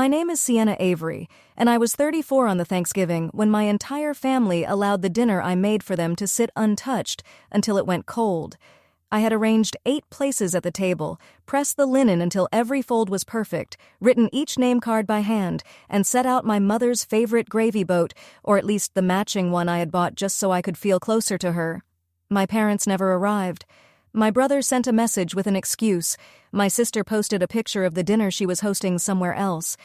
My name is Sienna Avery, and I was 34 on the Thanksgiving when my entire family allowed the dinner I made for them to sit untouched until it went cold. I had arranged 8 places at the table, pressed the linen until every fold was perfect, written each name card by hand, and set out my mother's favorite gravy boat, or at least the matching one I had bought just so I could feel closer to her. My parents never arrived. My brother sent a message with an excuse. My sister posted a picture of the dinner she was hosting somewhere else.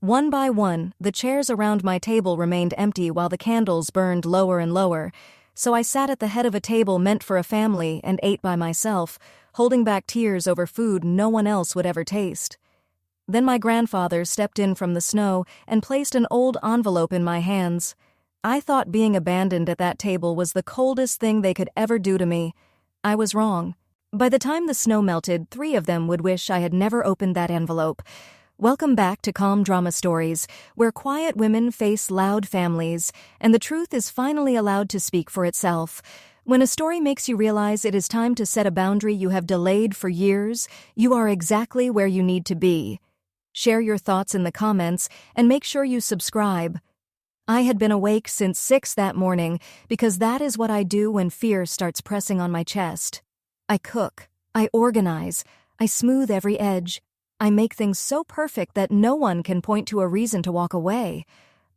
One by one, the chairs around my table remained empty while the candles burned lower and lower. So I sat at the head of a table meant for a family and ate by myself, holding back tears over food no one else would ever taste. Then my grandfather stepped in from the snow and placed an old envelope in my hands. I thought being abandoned at that table was the coldest thing they could ever do to me. I was wrong. By the time the snow melted, 3 of them would wish I had never opened that envelope. Welcome back to Calm Drama Stories, where quiet women face loud families, and the truth is finally allowed to speak for itself. When a story makes you realize it is time to set a boundary you have delayed for years, you are exactly where you need to be. Share your thoughts in the comments, and make sure you subscribe. I had been awake since 6 that morning because that is what I do when fear starts pressing on my chest. I cook, I organize, I smooth every edge. I make things so perfect that no one can point to a reason to walk away.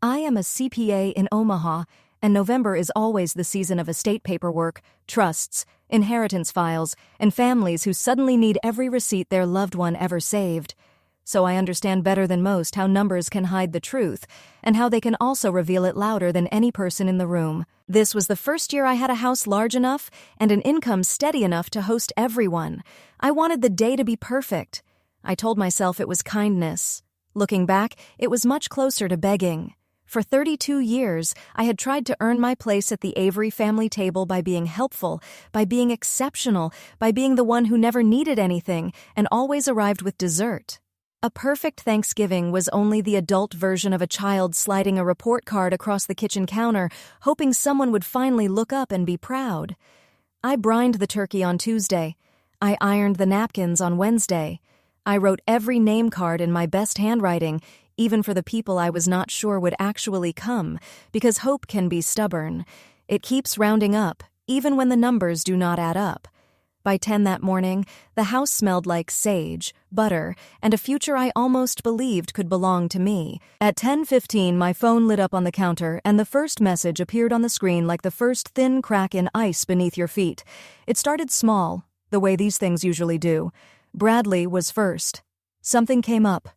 I am a CPA in Omaha, and November is always the season of estate paperwork, trusts, inheritance files, and families who suddenly need every receipt their loved one ever saved. So I understand better than most how numbers can hide the truth, and how they can also reveal it louder than any person in the room. This was the first year I had a house large enough and an income steady enough to host everyone. I wanted the day to be perfect. I told myself it was kindness. Looking back, it was much closer to begging. For 32 years, I had tried to earn my place at the Avery family table by being helpful, by being exceptional, by being the one who never needed anything and always arrived with dessert. A perfect Thanksgiving was only the adult version of a child sliding a report card across the kitchen counter, hoping someone would finally look up and be proud. I brined the turkey on Tuesday. I ironed the napkins on Wednesday. I wrote every name card in my best handwriting, even for the people I was not sure would actually come, because hope can be stubborn. It keeps rounding up, even when the numbers do not add up. By 10 that morning, the house smelled like sage, butter, and a future I almost believed could belong to me. At 10:15, my phone lit up on the counter, and the first message appeared on the screen like the first thin crack in ice beneath your feet. It started small, the way these things usually do. Bradley was first. Something came up.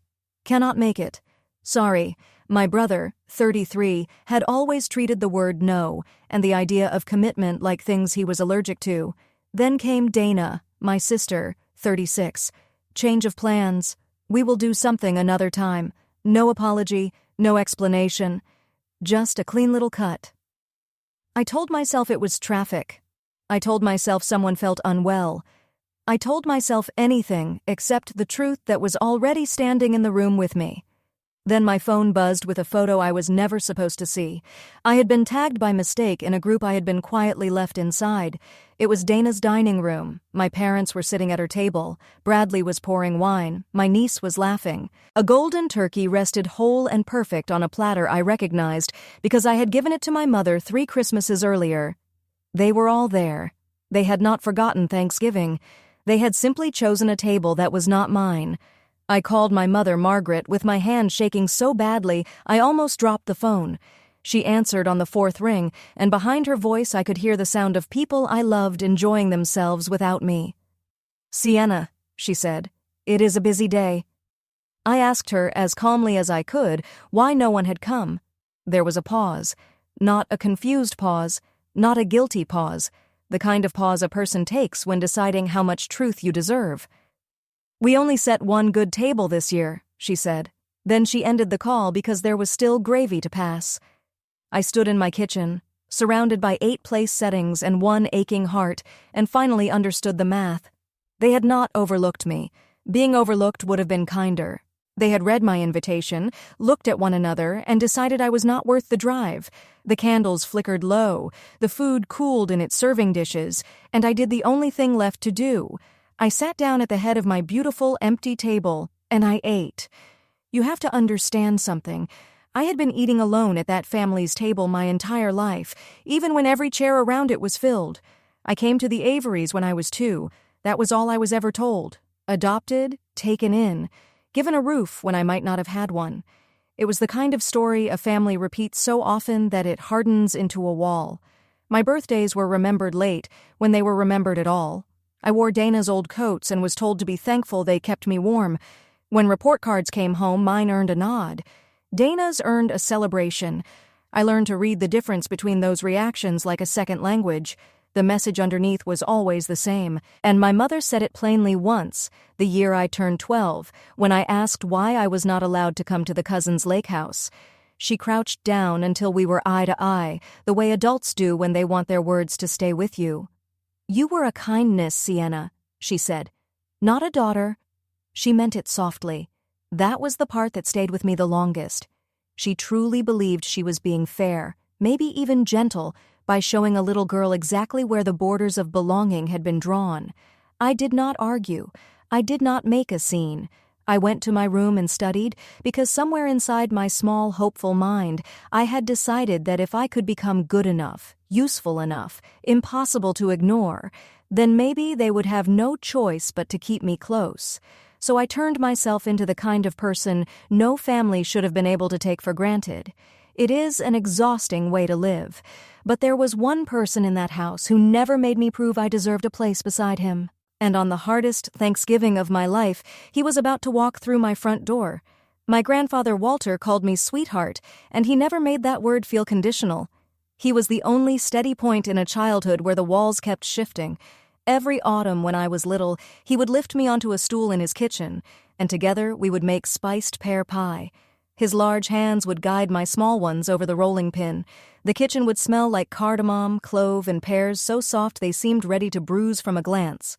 Cannot make it. Sorry. My brother, 33, had always treated the word no and the idea of commitment like things he was allergic to. Then came Dana, my sister, 36. Change of plans. We will do something another time. No apology, no explanation. Just a clean little cut. I told myself it was traffic. I told myself someone felt unwell. I told myself anything except the truth that was already standing in the room with me. Then my phone buzzed with a photo I was never supposed to see. I had been tagged by mistake in a group I had been quietly left inside. It was Dana's dining room. My parents were sitting at her table. Bradley was pouring wine. My niece was laughing. A golden turkey rested whole and perfect on a platter I recognized because I had given it to my mother 3 Christmases earlier. They were all there. They had not forgotten Thanksgiving. They had simply chosen a table that was not mine. I called my mother, Margaret, with my hand shaking so badly I almost dropped the phone. She answered on the 4th ring, and behind her voice I could hear the sound of people I loved enjoying themselves without me. "Sienna," she said, "it is a busy day." I asked her, as calmly as I could, why no one had come. There was a pause. Not a confused pause, not a guilty pause, the kind of pause a person takes when deciding how much truth you deserve. "We only set 1 good table this year," she said. Then she ended the call because there was still gravy to pass. I stood in my kitchen, surrounded by 8 place settings and 1 aching heart, and finally understood the math. They had not overlooked me. Being overlooked would have been kinder. They had read my invitation, looked at one another, and decided I was not worth the drive. The candles flickered low, the food cooled in its serving dishes, and I did the only thing left to do. I sat down at the head of my beautiful, empty table, and I ate. You have to understand something. I had been eating alone at that family's table my entire life, even when every chair around it was filled. I came to the Averys when I was 2. That was all I was ever told. Adopted, taken in, given a roof when I might not have had one. It was the kind of story a family repeats so often that it hardens into a wall. My birthdays were remembered late, when they were remembered at all. I wore Dana's old coats and was told to be thankful they kept me warm. When report cards came home, mine earned a nod. Dana's earned a celebration. I learned to read the difference between those reactions like a second language. The message underneath was always the same, and my mother said it plainly once, the year I turned 12, when I asked why I was not allowed to come to the cousin's lake house. She crouched down until we were eye to eye, the way adults do when they want their words to stay with you. "You were a kindness, Sienna," she said. "Not a daughter." She meant it softly. That was the part that stayed with me the longest. She truly believed she was being fair, maybe even gentle, by showing a little girl exactly where the borders of belonging had been drawn. I did not argue. I did not make a scene. I went to my room and studied, because somewhere inside my small, hopeful mind, I had decided that if I could become good enough, useful enough, impossible to ignore, then maybe they would have no choice but to keep me close. So I turned myself into the kind of person no family should have been able to take for granted. It is an exhausting way to live, but there was one person in that house who never made me prove I deserved a place beside him. And on the hardest Thanksgiving of my life, he was about to walk through my front door. My grandfather Walter called me sweetheart, and he never made that word feel conditional. He was the only steady point in a childhood where the walls kept shifting. Every autumn when I was little, he would lift me onto a stool in his kitchen, and together we would make spiced pear pie. His large hands would guide my small ones over the rolling pin. The kitchen would smell like cardamom, clove, and pears so soft they seemed ready to bruise from a glance.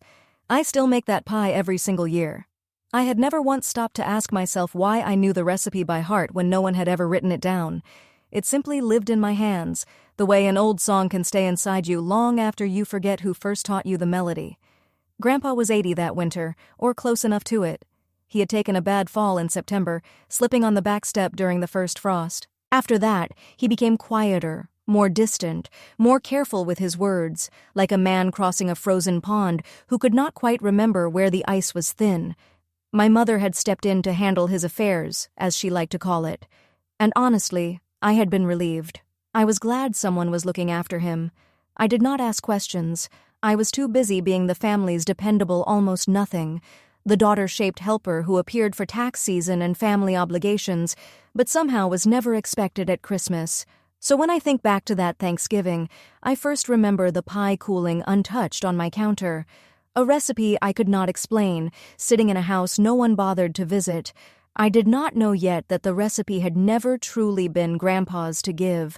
I still make that pie every single year. I had never once stopped to ask myself why I knew the recipe by heart when no one had ever written it down. It simply lived in my hands, the way an old song can stay inside you long after you forget who first taught you the melody. Grandpa was 80 that winter, or close enough to it. He had taken a bad fall in September, slipping on the back step during the first frost. After that, he became quieter, more distant, more careful with his words, like a man crossing a frozen pond who could not quite remember where the ice was thin. My mother had stepped in to handle his affairs, as she liked to call it. And honestly, I had been relieved. I was glad someone was looking after him. I did not ask questions. I was too busy being the family's dependable almost nothing, the daughter-shaped helper who appeared for tax season and family obligations, but somehow was never expected at Christmas. So when I think back to that Thanksgiving, I first remember the pie cooling untouched on my counter. A recipe I could not explain, sitting in a house no one bothered to visit. I did not know yet that the recipe had never truly been Grandpa's to give.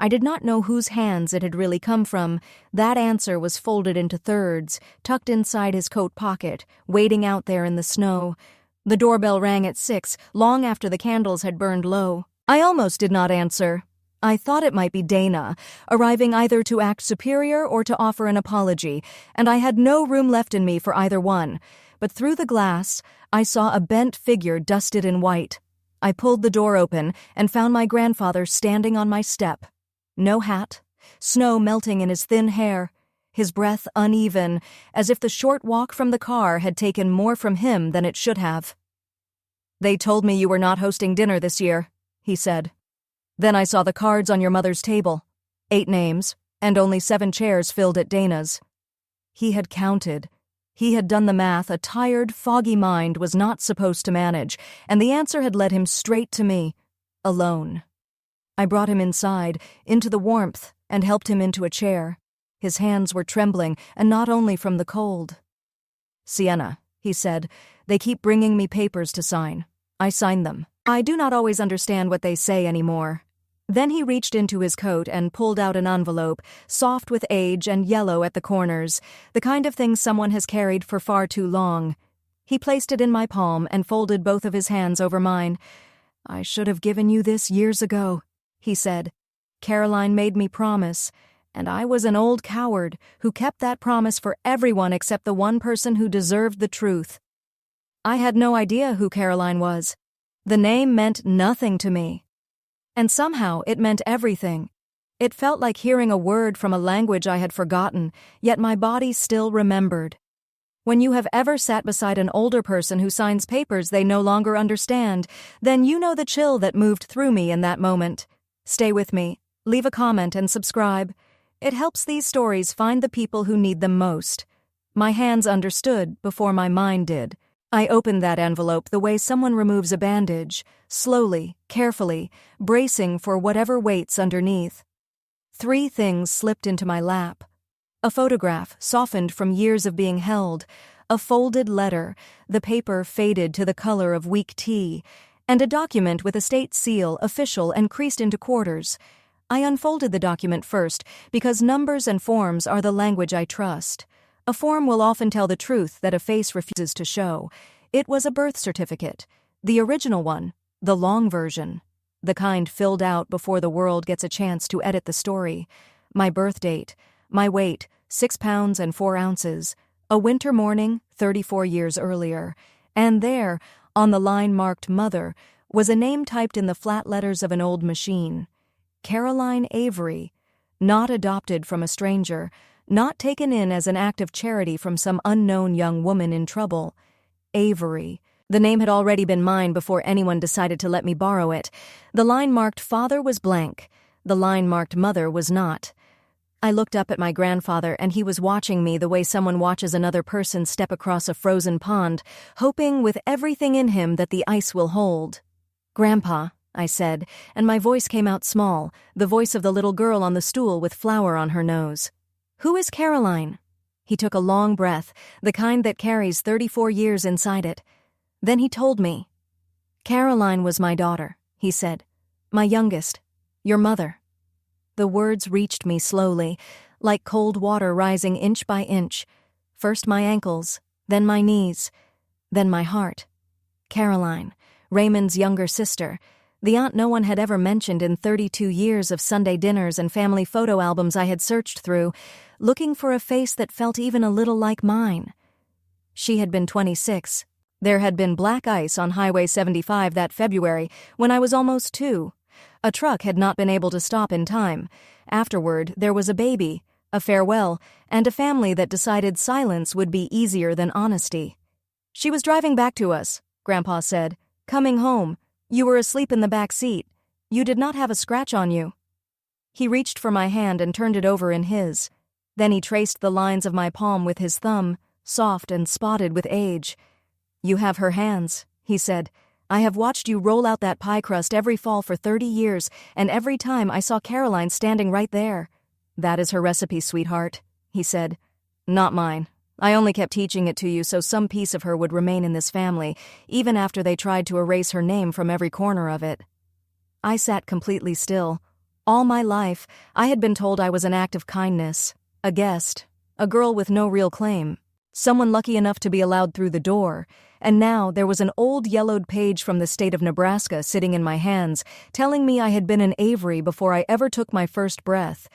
I did not know whose hands it had really come from. That answer was folded into thirds, tucked inside his coat pocket, waiting out there in the snow. The doorbell rang at 6, long after the candles had burned low. I almost did not answer. I thought it might be Dana, arriving either to act superior or to offer an apology, and I had no room left in me for either one. But through the glass, I saw a bent figure dusted in white. I pulled the door open and found my grandfather standing on my step. No hat, snow melting in his thin hair, his breath uneven, as if the short walk from the car had taken more from him than it should have. "They told me you were not hosting dinner this year," he said. "Then I saw the cards on your mother's table. 8 names, and only 7 chairs filled at Dana's." He had counted. He had done the math a tired, foggy mind was not supposed to manage, and the answer had led him straight to me, alone. I brought him inside, into the warmth, and helped him into a chair. His hands were trembling, and not only from the cold. "Sienna," he said, "they keep bringing me papers to sign. I sign them. I do not always understand what they say anymore." Then he reached into his coat and pulled out an envelope, soft with age and yellow at the corners, the kind of thing someone has carried for far too long. He placed it in my palm and folded both of his hands over mine. "I should have given you this years ago," he said. "Caroline made me promise, and I was an old coward who kept that promise for everyone except the one person who deserved the truth." I had no idea who Caroline was. The name meant nothing to me. And somehow it meant everything. It felt like hearing a word from a language I had forgotten, yet my body still remembered. When you have ever sat beside an older person who signs papers they no longer understand, then you know the chill that moved through me in that moment. Stay with me, leave a comment and subscribe. It helps these stories find the people who need them most. My hands understood before my mind did. I opened that envelope the way someone removes a bandage, slowly, carefully, bracing for whatever waits underneath. 3 things slipped into my lap. A photograph, softened from years of being held, a folded letter, the paper faded to the color of weak tea, and a document with a state seal, official and creased into quarters. I unfolded the document first because numbers and forms are the language I trust. A form will often tell the truth that a face refuses to show. It was a birth certificate, the original one, the long version, the kind filled out before the world gets a chance to edit the story. My birth date, my weight, 6 pounds and 4 ounces, a winter morning 34 years earlier, and there, on the line marked Mother, was a name typed in the flat letters of an old machine. Caroline Avery, not adopted from a stranger, not taken in as an act of charity from some unknown young woman in trouble. Avery. The name had already been mine before anyone decided to let me borrow it. The line marked Father was blank. The line marked Mother was not. I looked up at my grandfather and he was watching me the way someone watches another person step across a frozen pond, hoping with everything in him that the ice will hold. "Grandpa," I said, and my voice came out small, the voice of the little girl on the stool with flour on her nose. "Who is Caroline?" He took a long breath, the kind that carries 34 years inside it. Then he told me. "Caroline was my daughter," he said. "My youngest. Your mother." The words reached me slowly, like cold water rising inch by inch. First my ankles, then my knees, then my heart. Caroline, Raymond's younger sister, the aunt no one had ever mentioned in 32 years of Sunday dinners and family photo albums I had searched through, looking for a face that felt even a little like mine. She had been 26. There had been black ice on Highway 75 that February when I was almost 2. A truck had not been able to stop in time. Afterward, there was a baby, a farewell, and a family that decided silence would be easier than honesty. "She was driving back to us," Grandpa said. "Coming home. You were asleep in the back seat. You did not have a scratch on you." He reached for my hand and turned it over in his. Then he traced the lines of my palm with his thumb, soft and spotted with age. "You have her hands," he said. "I have watched you roll out that pie crust every fall for 30 years, and every time I saw Caroline standing right there. That is her recipe, sweetheart," he said. "Not mine. I only kept teaching it to you so some piece of her would remain in this family, even after they tried to erase her name from every corner of it." I sat completely still. All my life, I had been told I was an act of kindness, a guest, a girl with no real claim, someone lucky enough to be allowed through the door. And now there was an old yellowed page from the state of Nebraska sitting in my hands, telling me I had been an Avery before I ever took my first breath.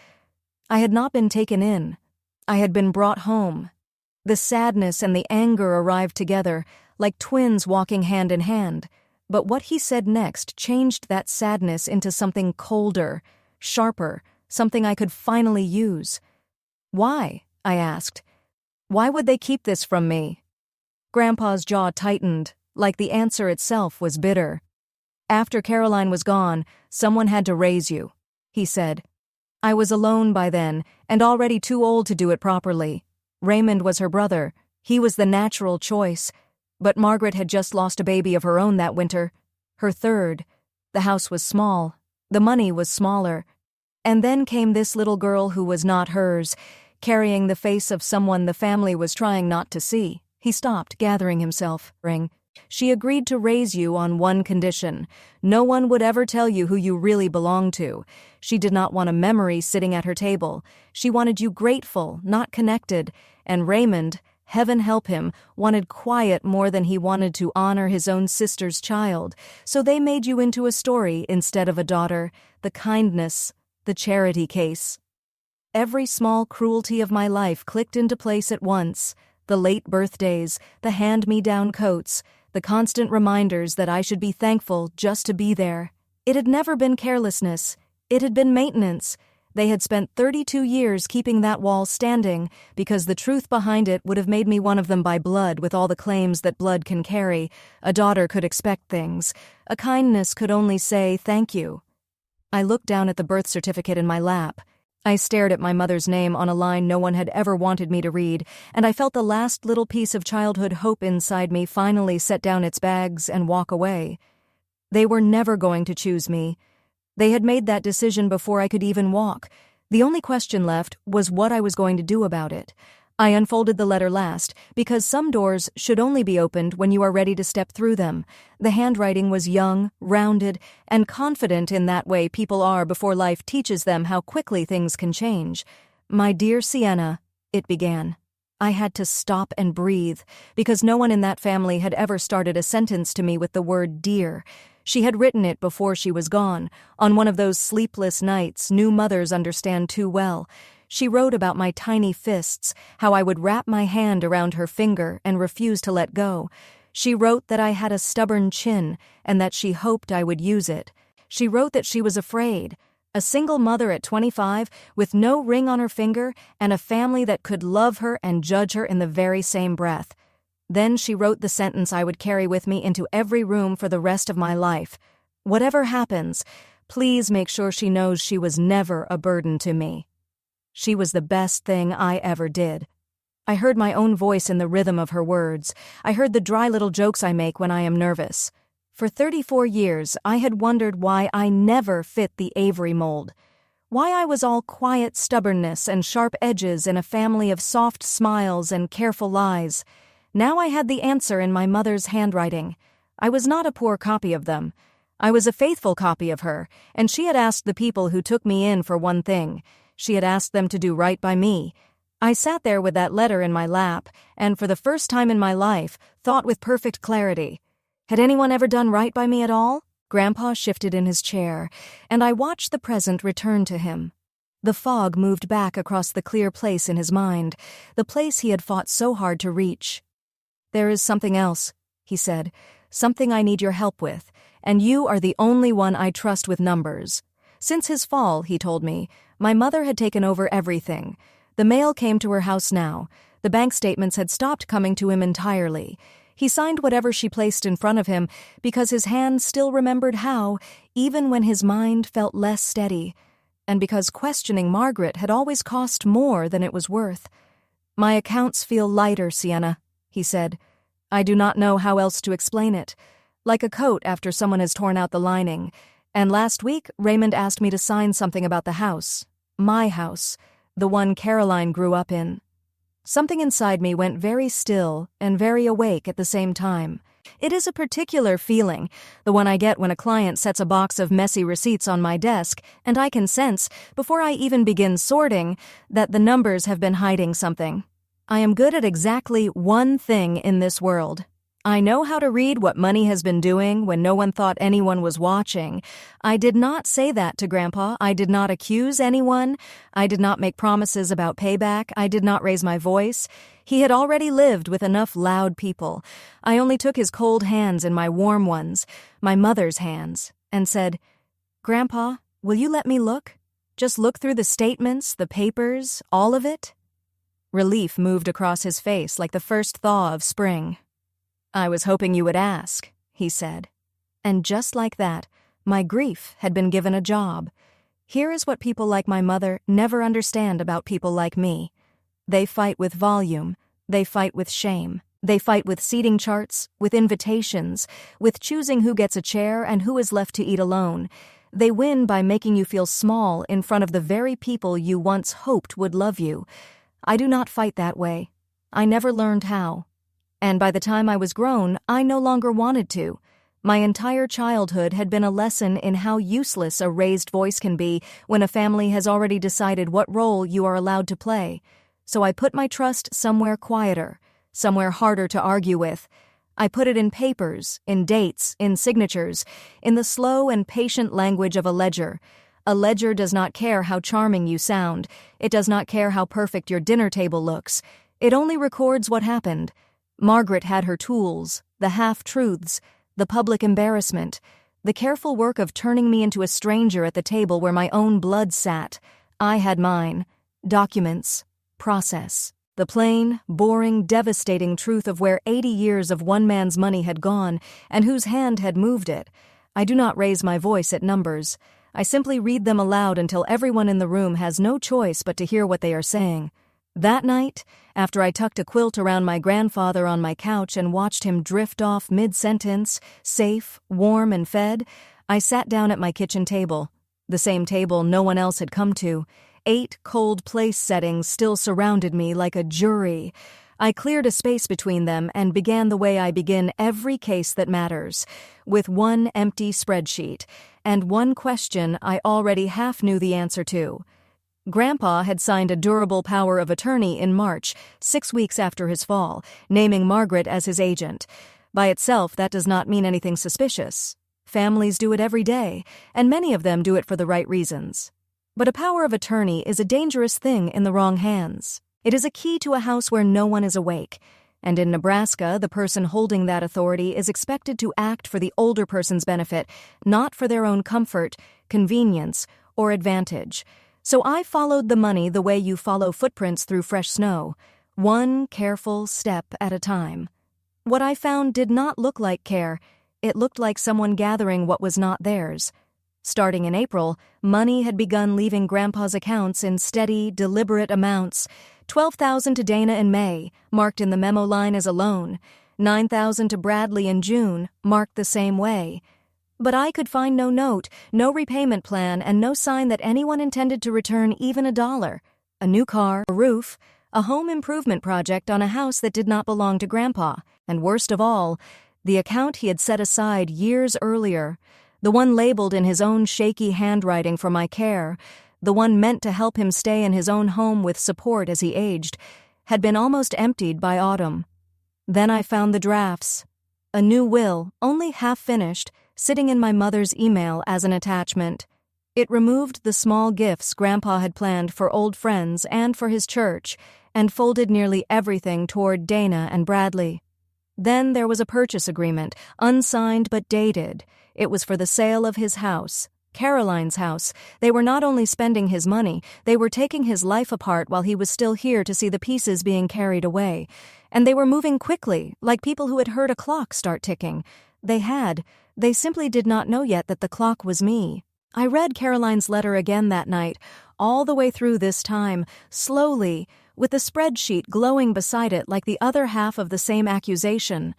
I had not been taken in. I had been brought home. The sadness and the anger arrived together, like twins walking hand in hand. But what he said next changed that sadness into something colder, sharper, something I could finally use. "Why?" I asked. "Why would they keep this from me?" Grandpa's jaw tightened, like the answer itself was bitter. "After Caroline was gone, someone had to raise you," he said. "I was alone by then, and already too old to do it properly. Raymond was her brother. He was the natural choice. But Margaret had just lost a baby of her own that winter. Her third. The house was small. The money was smaller. And then came this little girl who was not hers, carrying the face of someone the family was trying not to see." He stopped, gathering himself. "She agreed to raise you on one condition. No one would ever tell you who you really belonged to. She did not want a memory sitting at her table. She wanted you grateful, not connected. And Raymond, heaven help him, wanted quiet more than he wanted to honor his own sister's child. So they made you into a story instead of a daughter, the kindness, the charity case." Every small cruelty of my life clicked into place at once. The late birthdays, the hand-me-down coats, the constant reminders that I should be thankful just to be there. It had never been carelessness. It had been maintenance. They had spent 32 years keeping that wall standing because the truth behind it would have made me one of them by blood, with all the claims that blood can carry. A daughter could expect things. A kindness could only say thank you. I looked down at the birth certificate in my lap. I stared at my mother's name on a line no one had ever wanted me to read, and I felt the last little piece of childhood hope inside me finally set down its bags and walk away. They were never going to choose me. They had made that decision before I could even walk. The only question left was what I was going to do about it. I unfolded the letter last, because some doors should only be opened when you are ready to step through them. The handwriting was young, rounded, and confident in that way people are before life teaches them how quickly things can change. "My dear Sienna," it began. I had to stop and breathe, because no one in that family had ever started a sentence to me with the word dear. She had written it before she was gone, on one of those sleepless nights new mothers understand too well. She wrote about my tiny fists, how I would wrap my hand around her finger and refuse to let go. She wrote that I had a stubborn chin and that she hoped I would use it. She wrote that she was afraid. A single mother at 25, with no ring on her finger, and a family that could love her and judge her in the very same breath. Then she wrote the sentence I would carry with me into every room for the rest of my life. "Whatever happens, please make sure she knows she was never a burden to me." She was the best thing I ever did. I heard my own voice in the rhythm of her words. I heard the dry little jokes I make when I am nervous. For 34 years, I had wondered why I never fit the Avery mold. Why I was all quiet stubbornness and sharp edges in a family of soft smiles and careful lies. Now I had the answer in my mother's handwriting. I was not a poor copy of them. I was a faithful copy of her, and she had asked the people who took me in for one thing. She had asked them to do right by me. I sat there with that letter in my lap, and for the first time in my life, thought with perfect clarity. Had anyone ever done right by me at all? Grandpa shifted in his chair, and I watched the present return to him. The fog moved back across the clear place in his mind, the place he had fought so hard to reach. "There is something else," he said, "something I need your help with, and you are the only one I trust with numbers." Since his fall, he told me, my mother had taken over everything. The mail came to her house now. The bank statements had stopped coming to him entirely. He signed whatever she placed in front of him because his hand still remembered how, even when his mind felt less steady, and because questioning Margaret had always cost more than it was worth. "My accounts feel lighter, Sienna," he said. "I do not know how else to explain it. Like a coat after someone has torn out the lining. And last week, Raymond asked me to sign something about the house. My house. The one Caroline grew up in." Something inside me went very still and very awake at the same time. It is a particular feeling, the one I get when a client sets a box of messy receipts on my desk, and I can sense, before I even begin sorting, that the numbers have been hiding something. I am good at exactly one thing in this world. I know how to read what money has been doing when no one thought anyone was watching. I did not say that to Grandpa. I did not accuse anyone. I did not make promises about payback. I did not raise my voice. He had already lived with enough loud people. I only took his cold hands in my warm ones, my mother's hands, and said, "Grandpa, will you let me look? Just look through the statements, the papers, all of it?" Relief moved across his face like the first thaw of spring. "I was hoping you would ask," he said. And just like that, my grief had been given a job. Here is what people like my mother never understand about people like me. They fight with volume. They fight with shame. They fight with seating charts, with invitations, with choosing who gets a chair and who is left to eat alone. They win by making you feel small in front of the very people you once hoped would love you. I do not fight that way. I never learned how. And by the time I was grown, I no longer wanted to. My entire childhood had been a lesson in how useless a raised voice can be when a family has already decided what role you are allowed to play. So I put my trust somewhere quieter, somewhere harder to argue with. I put it in papers, in dates, in signatures, in the slow and patient language of a ledger. A ledger does not care how charming you sound. It does not care how perfect your dinner table looks. It only records what happened. Margaret had her tools, the half-truths, the public embarrassment, the careful work of turning me into a stranger at the table where my own blood sat. I had mine. Documents. Process. The plain, boring, devastating truth of where 80 years of one man's money had gone and whose hand had moved it. I do not raise my voice at numbers. I simply read them aloud until everyone in the room has no choice but to hear what they are saying. That night, after I tucked a quilt around my grandfather on my couch and watched him drift off mid-sentence, safe, warm, and fed, I sat down at my kitchen table, the same table no one else had come to. 8 cold place settings still surrounded me like a jury. I cleared a space between them and began the way I begin every case that matters, with one empty spreadsheet, and one question I already half knew the answer to. Grandpa had signed a durable power of attorney in March, 6 weeks after his fall, naming Margaret as his agent. By itself, that does not mean anything suspicious. Families do it every day, and many of them do it for the right reasons. But a power of attorney is a dangerous thing in the wrong hands. It is a key to a house where no one is awake, and in Nebraska, the person holding that authority is expected to act for the older person's benefit, not for their own comfort, convenience, or advantage. So I followed the money the way you follow footprints through fresh snow, one careful step at a time. What I found did not look like care. It looked like someone gathering what was not theirs. Starting in April, money had begun leaving Grandpa's accounts in steady, deliberate amounts. $12,000 to Dana in May, marked in the memo line as a loan. $9,000 to Bradley in June, marked the same way. But I could find no note, no repayment plan, and no sign that anyone intended to return even $1. A new car, a roof, a home improvement project on a house that did not belong to Grandpa, and worst of all, the account he had set aside years earlier, the one labeled in his own shaky handwriting for my care, the one meant to help him stay in his own home with support as he aged, had been almost emptied by autumn. Then I found the drafts. A new will, only half finished, sitting in my mother's email as an attachment. It removed the small gifts Grandpa had planned for old friends and for his church, and folded nearly everything toward Dana and Bradley. Then there was a purchase agreement, unsigned but dated. It was for the sale of his house, Caroline's house. They were not only spending his money, they were taking his life apart while he was still here to see the pieces being carried away. And they were moving quickly, like people who had heard a clock start ticking. They simply did not know yet that the clock was me. I read Caroline's letter again that night, all the way through this time, slowly, with the spreadsheet glowing beside it like the other half of the same accusation.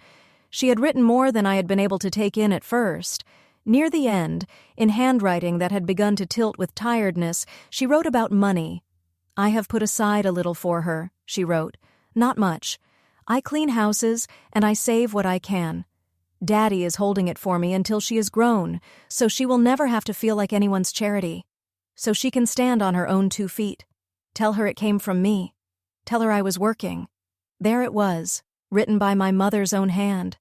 She had written more than I had been able to take in at first. Near the end, in handwriting that had begun to tilt with tiredness, she wrote about money. "I have put aside a little for her," she wrote. "Not much. I clean houses, and I save what I can. Daddy is holding it for me until she is grown, so she will never have to feel like anyone's charity. So she can stand on her own 2 feet. Tell her it came from me. Tell her I was working." There it was, written by my mother's own hand.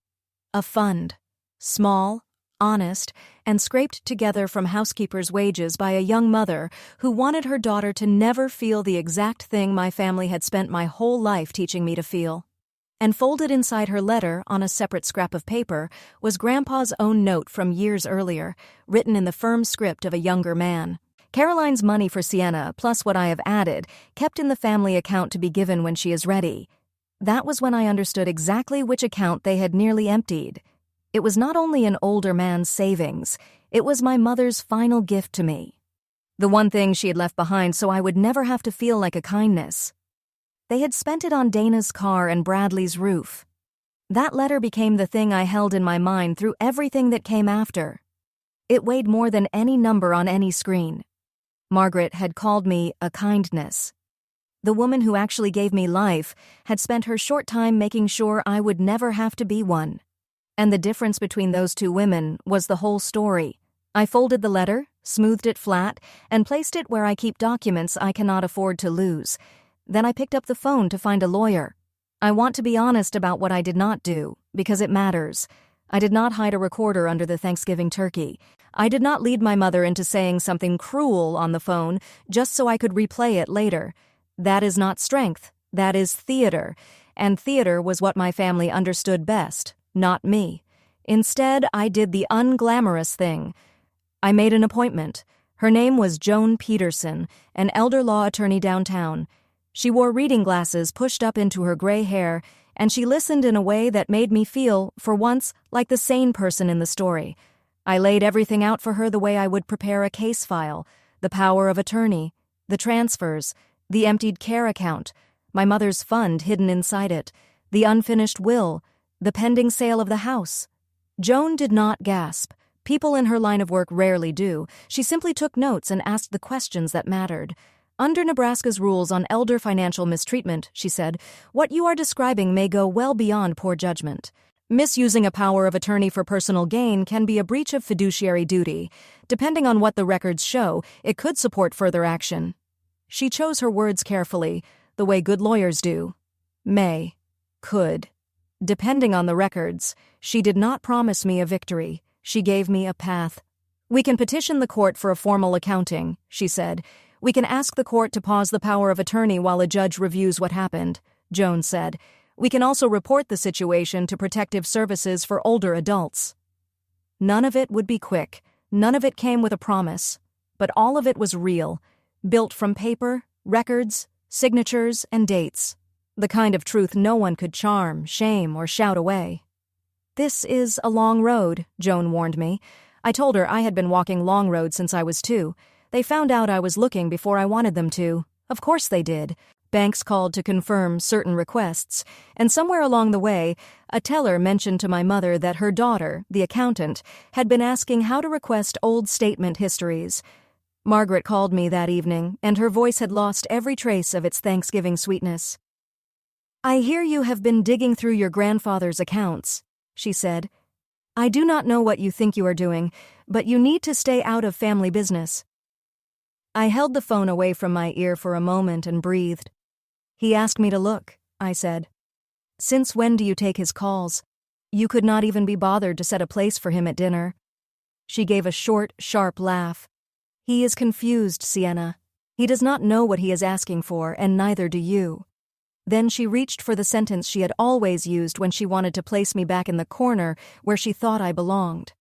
A fund. Small, honest, and scraped together from housekeeper's wages by a young mother who wanted her daughter to never feel the exact thing my family had spent my whole life teaching me to feel. And folded inside her letter on a separate scrap of paper was Grandpa's own note from years earlier, written in the firm script of a younger man. Caroline's money for Sienna, plus what I have added, kept in the family account to be given when she is ready. That was when I understood exactly which account they had nearly emptied. It was not only an older man's savings, it was my mother's final gift to me. The one thing she had left behind so I would never have to feel like a kindness. They had spent it on Dana's car and Bradley's roof. That letter became the thing I held in my mind through everything that came after. It weighed more than any number on any screen. Margaret had called me a kindness. The woman who actually gave me life had spent her short time making sure I would never have to be one. And the difference between those two women was the whole story. I folded the letter, smoothed it flat, and placed it where I keep documents I cannot afford to lose. Then I picked up the phone to find a lawyer. I want to be honest about what I did not do, because it matters. I did not hide a recorder under the Thanksgiving turkey. I did not lead my mother into saying something cruel on the phone just so I could replay it later. That is not strength. That is theater. and theater was what my family understood best, not me. Instead, I did the unglamorous thing. I made an appointment. Her name was Joan Peterson, an elder law attorney downtown. She wore reading glasses pushed up into her gray hair, and she listened in a way that made me feel, for once, like the sane person in the story. I laid everything out for her the way I would prepare a case file: the power of attorney, the transfers, the emptied care account, my mother's fund hidden inside it, the unfinished will, the pending sale of the house. Joan did not gasp. People in her line of work rarely do. She simply took notes and asked the questions that mattered. Under Nebraska's rules on elder financial mistreatment, she said, what you are describing may go well beyond poor judgment. Misusing a power of attorney for personal gain can be a breach of fiduciary duty. Depending on what the records show, it could support further action. She chose her words carefully, the way good lawyers do. May. Could. Depending on the records, she did not promise me a victory. She gave me a path. We can petition the court for a formal accounting, she said. We can ask the court to pause the power of attorney while a judge reviews what happened, Joan said. We can also report the situation to Protective Services for older adults. None of it would be quick. None of it came with a promise. But all of it was real, built from paper, records, signatures, and dates. The kind of truth no one could charm, shame, or shout away. This is a long road, Joan warned me. I told her I had been walking long roads since I was 2. They found out I was looking before I wanted them to. Of course they did. Banks called to confirm certain requests, and somewhere along the way, a teller mentioned to my mother that her daughter, the accountant, had been asking how to request old statement histories. Margaret called me that evening, and her voice had lost every trace of its Thanksgiving sweetness. I hear you have been digging through your grandfather's accounts, she said. I do not know what you think you are doing, but you need to stay out of family business. I held the phone away from my ear for a moment and breathed. He asked me to look, I said. Since when do you take his calls? You could not even be bothered to set a place for him at dinner. She gave a short, sharp laugh. He is confused, Sienna. He does not know what he is asking for, and neither do you. Then she reached for the sentence she had always used when she wanted to place me back in the corner where she thought I belonged.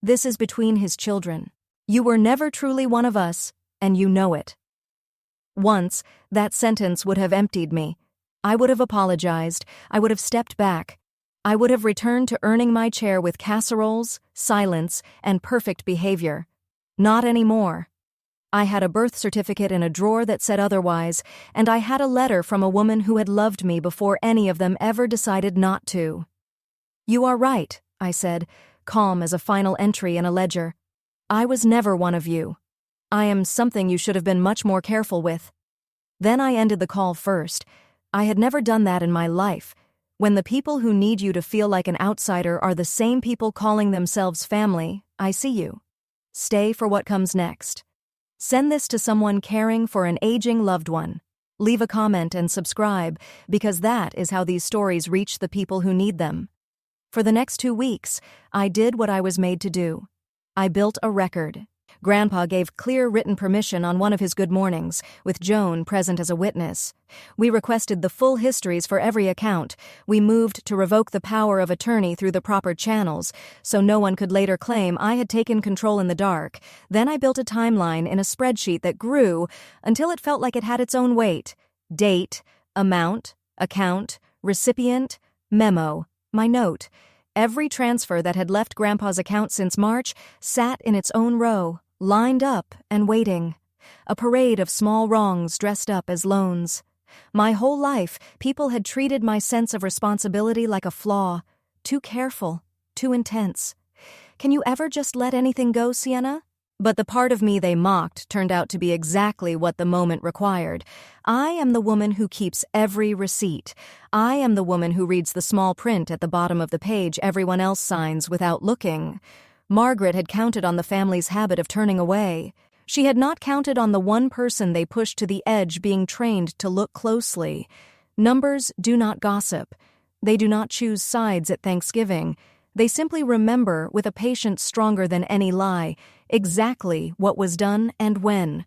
This is between his children. You were never truly one of us, and you know it. Once, that sentence would have emptied me. I would have apologized. I would have stepped back. I would have returned to earning my chair with casseroles, silence, and perfect behavior. Not anymore. I had a birth certificate in a drawer that said otherwise, and I had a letter from a woman who had loved me before any of them ever decided not to. You are right, I said, calm as a final entry in a ledger. I was never one of you. I am something you should have been much more careful with. Then I ended the call first. I had never done that in my life. When the people who need you to feel like an outsider are the same people calling themselves family, I see you. Stay for what comes next. Send this to someone caring for an aging loved one. Leave a comment and subscribe, because that is how these stories reach the people who need them. For the next 2 weeks, I did what I was made to do. I built a record. Grandpa gave clear written permission on one of his good mornings, with Joan present as a witness. We requested the full histories for every account. We moved to revoke the power of attorney through the proper channels, so no one could later claim I had taken control in the dark. Then I built a timeline in a spreadsheet that grew until it felt like it had its own weight. Date, amount, account, recipient, memo, my note. Every transfer that had left Grandpa's account since March sat in its own row, lined up and waiting. A parade of small wrongs dressed up as loans. My whole life, people had treated my sense of responsibility like a flaw. Too careful, too intense. Can you ever just let anything go, Sienna? But the part of me they mocked turned out to be exactly what the moment required. I am the woman who keeps every receipt. I am the woman who reads the small print at the bottom of the page everyone else signs without looking. Margaret had counted on the family's habit of turning away. She had not counted on the one person they pushed to the edge being trained to look closely. Numbers do not gossip. They do not choose sides at Thanksgiving. They simply remember, with a patience stronger than any lie, exactly what was done and when.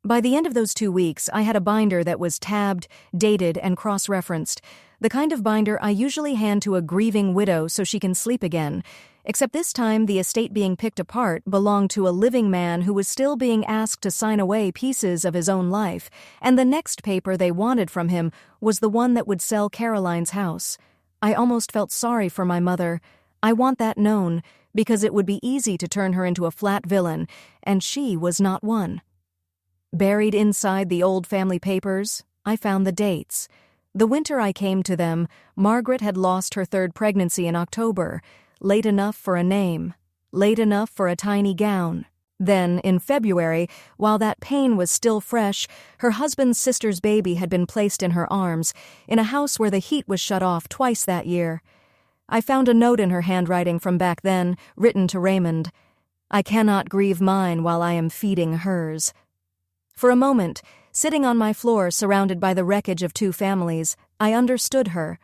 By the end of those 2 weeks, I had a binder that was tabbed, dated, and cross-referenced, the kind of binder I usually hand to a grieving widow so she can sleep again, except this time the estate being picked apart belonged to a living man who was still being asked to sign away pieces of his own life, and the next paper they wanted from him was the one that would sell Caroline's house. I almost felt sorry for my mother. I want that known, because it would be easy to turn her into a flat villain, and she was not one. Buried inside the old family papers, I found the dates. The winter I came to them, Margaret had lost her third pregnancy in October, late enough for a name, late enough for a tiny gown. Then, in February, while that pain was still fresh, her husband's sister's baby had been placed in her arms, in a house where the heat was shut off twice that year. I found a note in her handwriting from back then, written to Raymond. I cannot grieve mine while I am feeding hers. For a moment, sitting on my floor surrounded by the wreckage of 2 families, I understood her.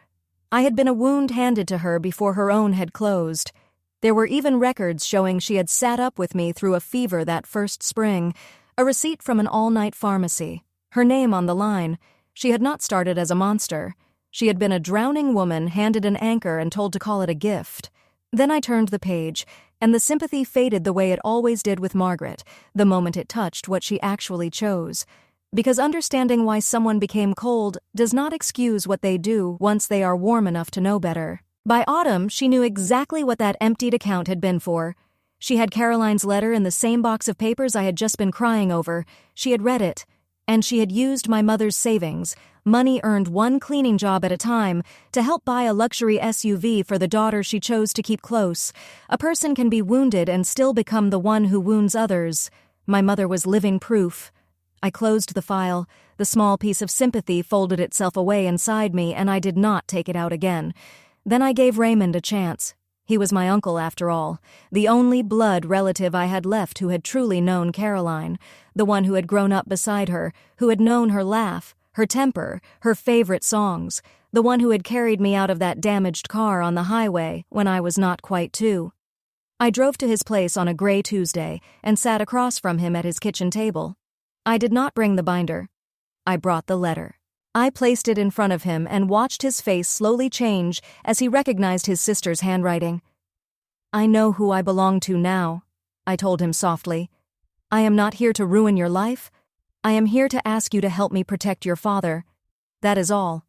I had been a wound handed to her before her own had closed. There were even records showing she had sat up with me through a fever that first spring, a receipt from an all-night pharmacy, her name on the line. She had not started as a monster. She had been a drowning woman handed an anchor and told to call it a gift. Then I turned the page, and the sympathy faded the way it always did with Margaret, the moment it touched what she actually chose. Because understanding why someone became cold does not excuse what they do once they are warm enough to know better. By autumn, she knew exactly what that emptied account had been for. She had Caroline's letter in the same box of papers I had just been crying over. She had read it, and she had used my mother's savings, money earned one cleaning job at a time, to help buy a luxury SUV for the daughter she chose to keep close. A person can be wounded and still become the one who wounds others. My mother was living proof. I closed the file. The small piece of sympathy folded itself away inside me, and I did not take it out again. Then I gave Raymond a chance. He was my uncle, after all, the only blood relative I had left who had truly known Caroline, the one who had grown up beside her, who had known her laugh, her temper, her favorite songs, the one who had carried me out of that damaged car on the highway when I was not quite 2. I drove to his place on a gray Tuesday and sat across from him at his kitchen table. I did not bring the binder. I brought the letter. I placed it in front of him and watched his face slowly change as he recognized his sister's handwriting. I know who I belong to now, I told him softly. I am not here to ruin your life. I am here to ask you to help me protect your father. That is all.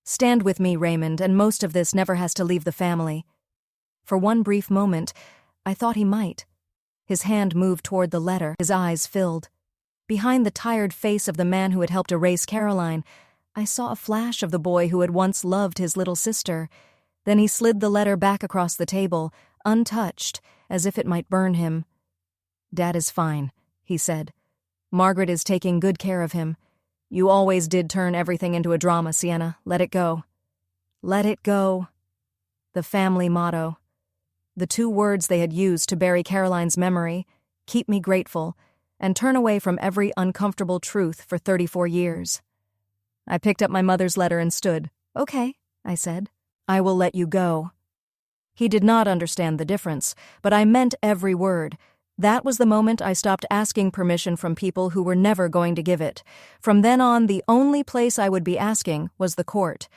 Stand with me, Raymond, and most of this never has to leave the family. For one brief moment, I thought he might. His hand moved toward the letter, his eyes filled. Behind the tired face of the man who had helped erase Caroline, I saw a flash of the boy who had once loved his little sister. Then he slid the letter back across the table, untouched, as if it might burn him. Dad is fine, he said. Margaret is taking good care of him. You always did turn everything into a drama, Sienna. Let it go. Let it go. The family motto. The 2 words they had used to bury Caroline's memory, keep me grateful, and turn away from every uncomfortable truth for 34 years. I picked up my mother's letter and stood. Okay, I said. I will let you go. He did not understand the difference, but I meant every word. That was the moment I stopped asking permission from people who were never going to give it. From then on, the only place I would be asking was the court.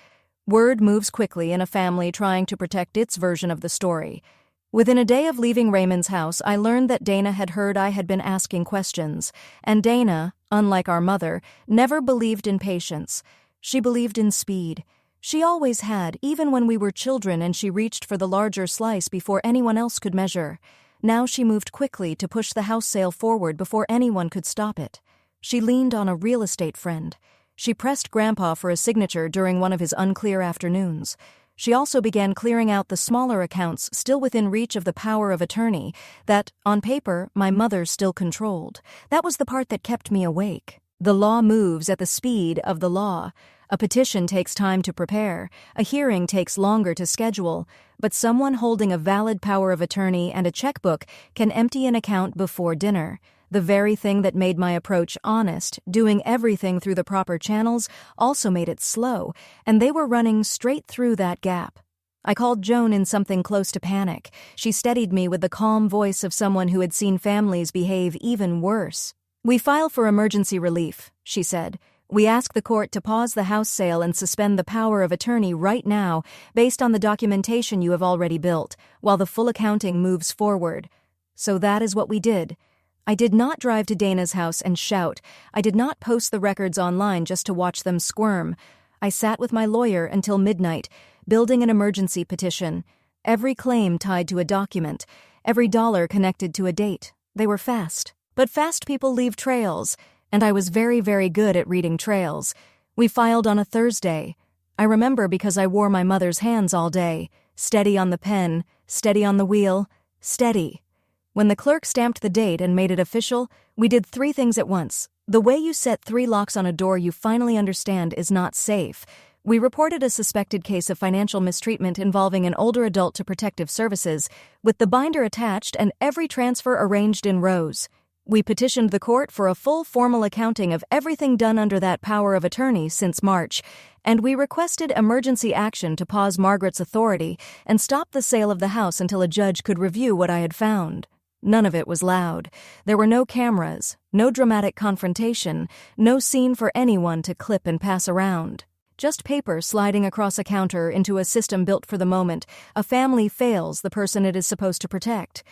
Word moves quickly in a family trying to protect its version of the story. Within a day of leaving Raymond's house, I learned that Dana had heard I had been asking questions, and Dana, unlike our mother, never believed in patience. She believed in speed. She always had, even when we were children and she reached for the larger slice before anyone else could measure. Now she moved quickly to push the house sale forward before anyone could stop it. She leaned on a real estate friend. She pressed Grandpa for a signature during one of his unclear afternoons. She also began clearing out the smaller accounts still within reach of the power of attorney that, on paper, my mother still controlled. That was the part that kept me awake. The law moves at the speed of the law. A petition takes time to prepare. A hearing takes longer to schedule. But someone holding a valid power of attorney and a checkbook can empty an account before dinner. The very thing that made my approach honest, doing everything through the proper channels, also made it slow, and they were running straight through that gap. I called Joan in something close to panic. She steadied me with the calm voice of someone who had seen families behave even worse. "We file for emergency relief," she said. "We ask the court to pause the house sale and suspend the power of attorney right now based on the documentation you have already built, while the full accounting moves forward." So that is what we did. I did not drive to Dana's house and shout. I did not post the records online just to watch them squirm. I sat with my lawyer until midnight, building an emergency petition. Every claim tied to a document, every dollar connected to a date. They were fast. But fast people leave trails, and I was very, very good at reading trails. We filed on a Thursday. I remember because I wore my mother's hands all day. Steady on the pen, steady on the wheel, steady. When the clerk stamped the date and made it official, we did 3 things at once. The way you set 3 locks on a door you finally understand is not safe. We reported a suspected case of financial mistreatment involving an older adult to protective services, with the binder attached and every transfer arranged in rows. We petitioned the court for a full formal accounting of everything done under that power of attorney since March, and we requested emergency action to pause Margaret's authority and stop the sale of the house until a judge could review what I had found. None of it was loud. There were no cameras, no dramatic confrontation, no scene for anyone to clip and pass around. Just paper sliding across a counter into a system built for the moment. A family fails the person it is supposed to protect.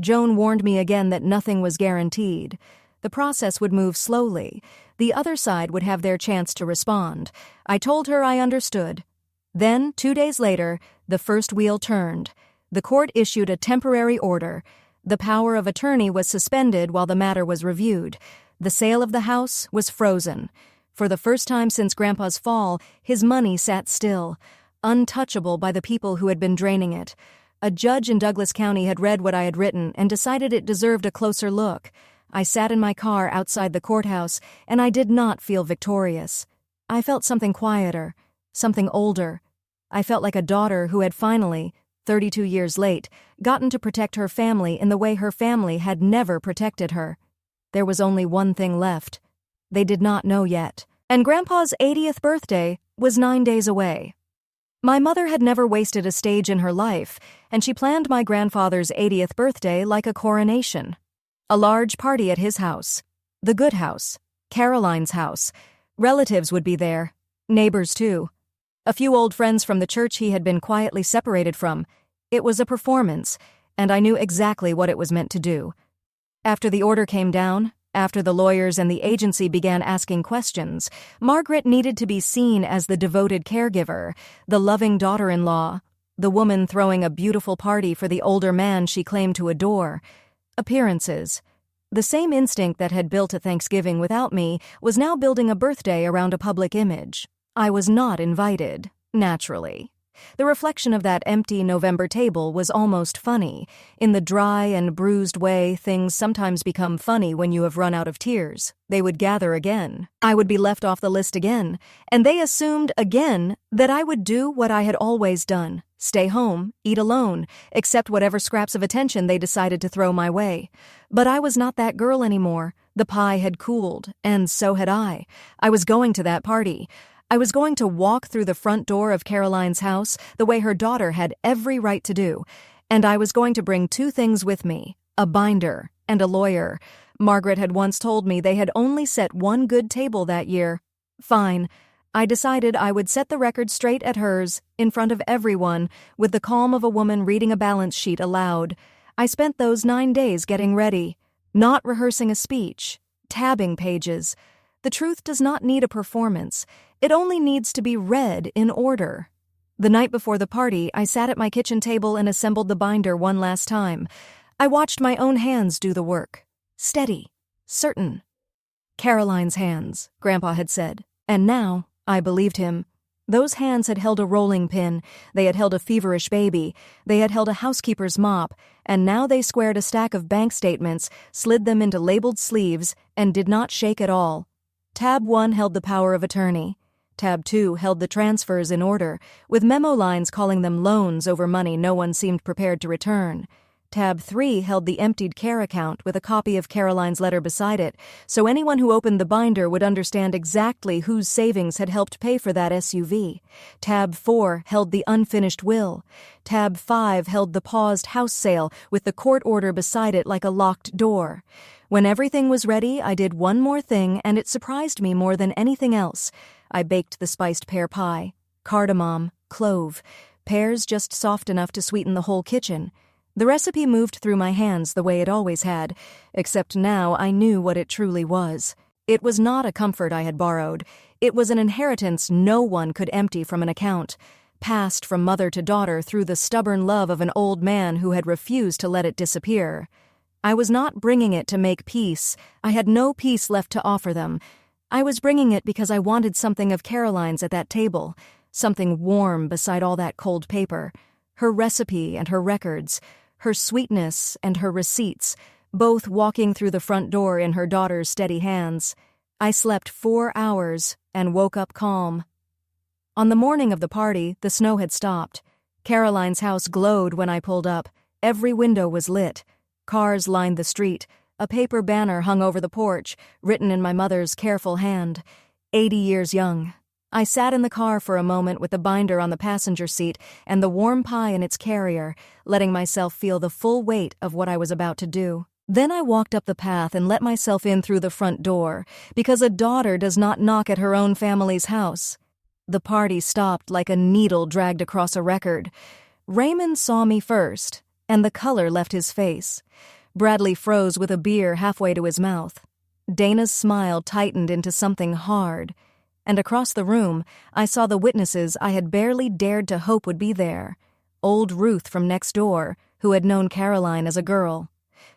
Joan warned me again that nothing was guaranteed. The process would move slowly. The other side would have their chance to respond. I told her I understood. Then, 2 days later, the first wheel turned. The court issued a temporary order. The power of attorney was suspended while the matter was reviewed. The sale of the house was frozen. For the first time since Grandpa's fall, his money sat still, untouchable by the people who had been draining it. A judge in Douglas County had read what I had written and decided it deserved a closer look. I sat in my car outside the courthouse, and I did not feel victorious. I felt something quieter, something older. I felt like a daughter who had finally, 32 years late, gotten to protect her family in the way her family had never protected her. There was only one thing left. They did not know yet. And Grandpa's 80th birthday was 9 days away. My mother had never wasted a stage in her life, and she planned my grandfather's 80th birthday like a coronation. A large party at his house. The good house. Caroline's house. Relatives would be there. Neighbors, too. A few old friends from the church he had been quietly separated from. It was a performance, and I knew exactly what it was meant to do. After the order came down, after the lawyers and the agency began asking questions, Margaret needed to be seen as the devoted caregiver, the loving daughter-in-law, the woman throwing a beautiful party for the older man she claimed to adore. Appearances. The same instinct that had built a Thanksgiving without me was now building a birthday around a public image. I was not invited, naturally. The reflection of that empty November table was almost funny. In the dry and bruised way things sometimes become funny when you have run out of tears. They would gather again. I would be left off the list again, and they assumed again that I would do what I had always done. Stay home, eat alone, accept whatever scraps of attention they decided to throw my way. But I was not that girl anymore. The pie had cooled, and so had I. I was going to that party. I was going to walk through the front door of Caroline's house the way her daughter had every right to do, and I was going to bring 2 things with me, a binder and a lawyer. Margaret had once told me they had only set 1 good table that year. Fine. I decided I would set the record straight at hers, in front of everyone, with the calm of a woman reading a balance sheet aloud. I spent those 9 days getting ready, not rehearsing a speech, tabbing pages. The truth does not need a performance. It only needs to be read in order. The night before the party, I sat at my kitchen table and assembled the binder one last time. I watched my own hands do the work. Steady. Certain. Caroline's hands, Grandpa had said. And now, I believed him. Those hands had held a rolling pin, they had held a feverish baby, they had held a housekeeper's mop, and now they squared a stack of bank statements, slid them into labeled sleeves, and did not shake at all. Tab 1 held the power of attorney. Tab 2 held the transfers in order, with memo lines calling them loans over money no one seemed prepared to return. Tab 3 held the emptied care account with a copy of Caroline's letter beside it, so anyone who opened the binder would understand exactly whose savings had helped pay for that SUV. Tab 4 held the unfinished will. Tab 5 held the paused house sale with the court order beside it like a locked door. When everything was ready, I did one more thing, and it surprised me more than anything else. I baked the spiced pear pie. Cardamom, clove, pears just soft enough to sweeten the whole kitchen. The recipe moved through my hands the way it always had, except now I knew what it truly was. It was not a comfort I had borrowed. It was an inheritance no one could empty from an account, passed from mother to daughter through the stubborn love of an old man who had refused to let it disappear. I was not bringing it to make peace. I had no peace left to offer them. I was bringing it because I wanted something of Caroline's at that table, something warm beside all that cold paper, her recipe and her records, her sweetness and her receipts, both walking through the front door in her daughter's steady hands. I slept 4 hours and woke up calm. On the morning of the party, the snow had stopped. Caroline's house glowed when I pulled up. Every window was lit. Cars lined the street. A paper banner hung over the porch, written in my mother's careful hand, 80 years young. I sat in the car for a moment with the binder on the passenger seat and the warm pie in its carrier, letting myself feel the full weight of what I was about to do. Then I walked up the path and let myself in through the front door, because a daughter does not knock at her own family's house. The party stopped like a needle dragged across a record. Raymond saw me first, and the color left his face. Bradley froze with a beer halfway to his mouth. Dana's smile tightened into something hard. And across the room, I saw the witnesses I had barely dared to hope would be there. Old Ruth from next door, who had known Caroline as a girl.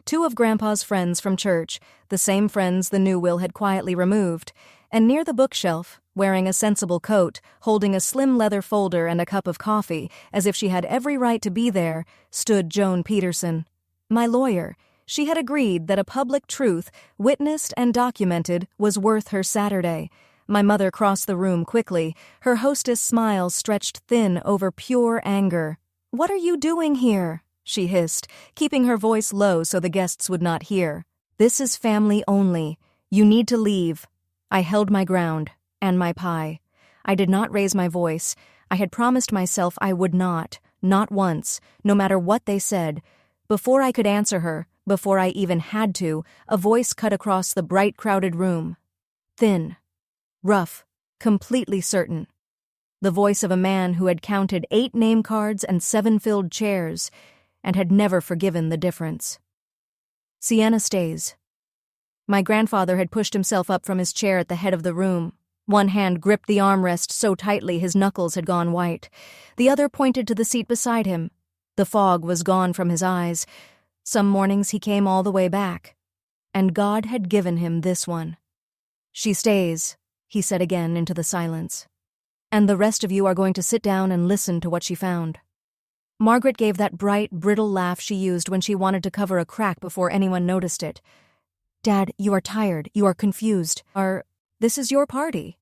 2 of Grandpa's friends from church, the same friends the new will had quietly removed. And near the bookshelf, wearing a sensible coat, holding a slim leather folder and a cup of coffee, as if she had every right to be there, stood Joan Peterson. My lawyer. She had agreed that a public truth, witnessed and documented, was worth her Saturday. My mother crossed the room quickly, her hostess' smile stretched thin over pure anger. "What are you doing here?" she hissed, keeping her voice low so the guests would not hear. "This is family only. You need to leave." I held my ground, and my pie. I did not raise my voice. I had promised myself I would not once, no matter what they said. Before I could answer her, before I even had to, a voice cut across the bright, crowded room. Thin. Rough, completely certain. The voice of a man who had counted 8 name cards and 7 filled chairs, and had never forgiven the difference. "Sienna stays." My grandfather had pushed himself up from his chair at the head of the room. One hand gripped the armrest so tightly his knuckles had gone white. The other pointed to the seat beside him. The fog was gone from his eyes. Some mornings he came all the way back. And God had given him this one. "She stays," he said again into the silence. "And the rest of you are going to sit down and listen to what she found." Margaret gave that bright, brittle laugh she used when she wanted to cover a crack before anyone noticed it. "Dad, you are tired. You are confused. This is your party."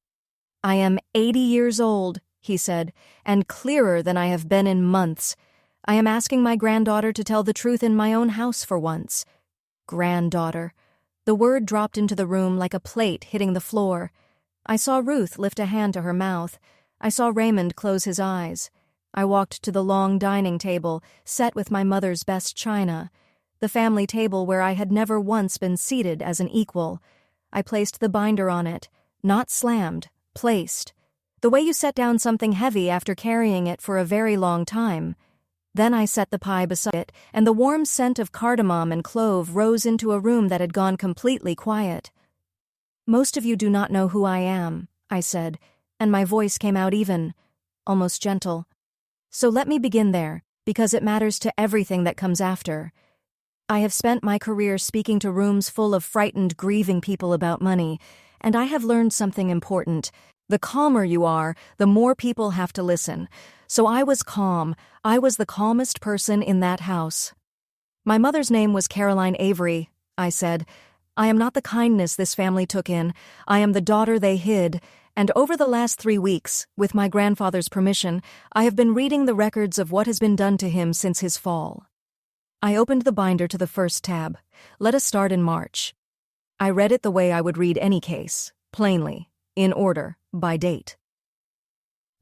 "I am 80 years old," he said, "and clearer than I have been in months. I am asking my granddaughter to tell the truth in my own house for once." Granddaughter. The word dropped into the room like a plate hitting the floor. I saw Ruth lift a hand to her mouth. I saw Raymond close his eyes. I walked to the long dining table, set with my mother's best china, the family table where I had never once been seated as an equal. I placed the binder on it, not slammed, placed. The way you set down something heavy after carrying it for a very long time. Then I set the pie beside it, and the warm scent of cardamom and clove rose into a room that had gone completely quiet. "Most of you do not know who I am," I said, and my voice came out even, almost gentle. "So let me begin there, because it matters to everything that comes after. I have spent my career speaking to rooms full of frightened, grieving people about money, and I have learned something important. The calmer you are, the more people have to listen. So I was calm. I was the calmest person in that house." "My mother's name was Caroline Avery," I said. "I am not the kindness this family took in. I am the daughter they hid. And over the last 3 weeks, with my grandfather's permission, I have been reading the records of what has been done to him since his fall." I opened the binder to the first tab. Let us start in March. I read it the way I would read any case, plainly, in order, by date.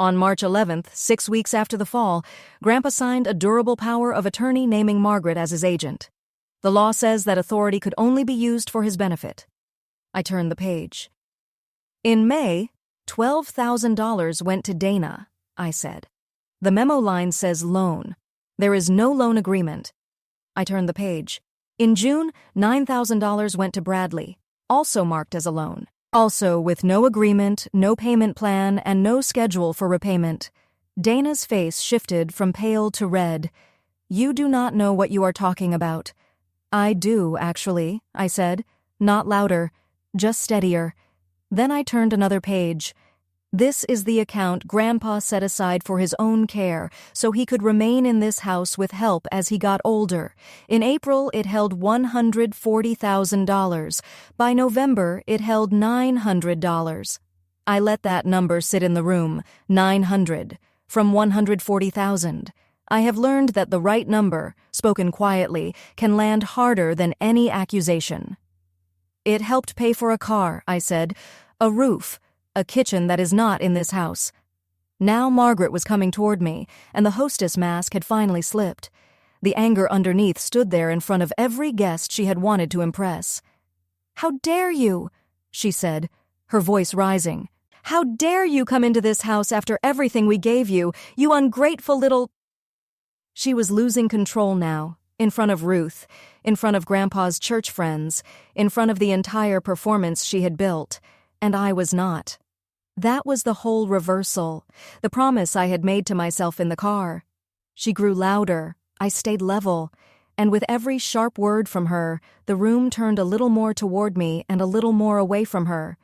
On March 11th, 6 weeks after the fall, Grandpa signed a durable power of attorney naming Margaret as his agent. The law says that authority could only be used for his benefit. I turned the page. In May, $12,000 went to Dana, I said. The memo line says loan. There is no loan agreement. I turned the page. In June, $9,000 went to Bradley, also marked as a loan. Also with no agreement, no payment plan, and no schedule for repayment. Dana's face shifted from pale to red. You do not know what you are talking about. I do, actually, I said. Not louder, just steadier. Then I turned another page. This is the account Grandpa set aside for his own care, so he could remain in this house with help as he got older. In April, it held $140,000. By November, it held $900. I let that number sit in the room, 900, from 140,000. I have learned that the right number, spoken quietly, can land harder than any accusation. It helped pay for a car, I said, a roof, a kitchen that is not in this house. Now Margaret was coming toward me, and the hostess mask had finally slipped. The anger underneath stood there in front of every guest she had wanted to impress. "How dare you?" she said, her voice rising. "How dare you come into this house after everything we gave you, you ungrateful little—" She was losing control now, in front of Ruth, in front of Grandpa's church friends, in front of the entire performance she had built, and I was not. That was the whole reversal, the promise I had made to myself in the car. She grew louder, I stayed level, and with every sharp word from her, the room turned a little more toward me and a little more away from her,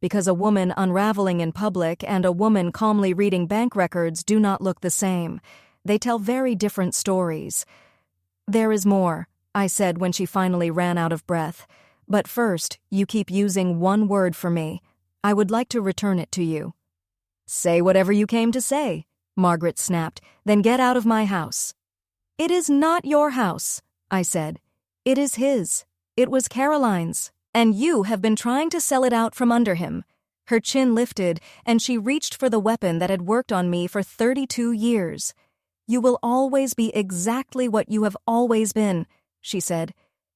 because a woman unraveling in public and a woman calmly reading bank records do not look the same. They tell very different stories. "There is more," I said when she finally ran out of breath. "But first, you keep using one word for me. I would like to return it to you." "Say whatever you came to say," Margaret snapped, "then get out of my house." "It is not your house," I said. "It is his. It was Caroline's, and you have been trying to sell it out from under him." Her chin lifted, and she reached for the weapon that had worked on me for 32 years. "You will always be exactly what you have always been," she said.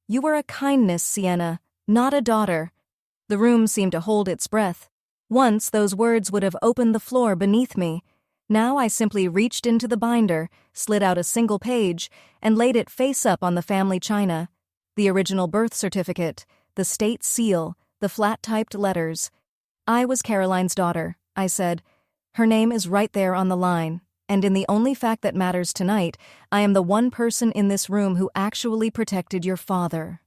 "You were a kindness, Sienna, not a daughter." The room seemed to hold its breath. Once those words would have opened the floor beneath me. Now I simply reached into the binder, slid out a single page, and laid it face up on the family china. The original birth certificate, the state seal, the flat-typed letters. I was Caroline's daughter, I said. Her name is right there on the line, and in the only fact that matters tonight, I am the one person in this room who actually protected your father.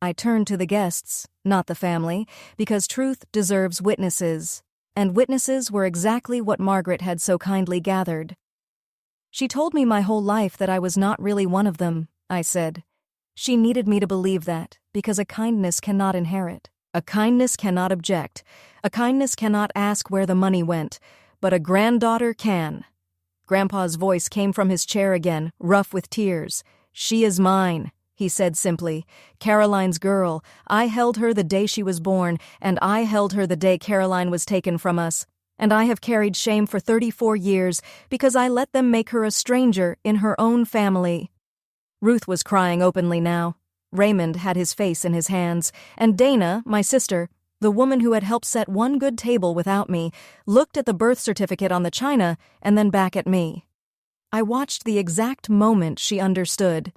I turned to the guests, not the family, because truth deserves witnesses, and witnesses were exactly what Margaret had so kindly gathered. She told me my whole life that I was not really one of them, I said. She needed me to believe that, because a kindness cannot inherit. A kindness cannot object. A kindness cannot ask where the money went, but a granddaughter can. Grandpa's voice came from his chair again, rough with tears. "She is mine," he said simply. "Caroline's girl. I held her the day she was born, and I held her the day Caroline was taken from us. And I have carried shame for 34 years because I let them make her a stranger in her own family." Ruth was crying openly now. Raymond had his face in his hands, and Dana, my sister, the woman who had helped set one good table without me, looked at the birth certificate on the china and then back at me. I watched the exact moment she understood.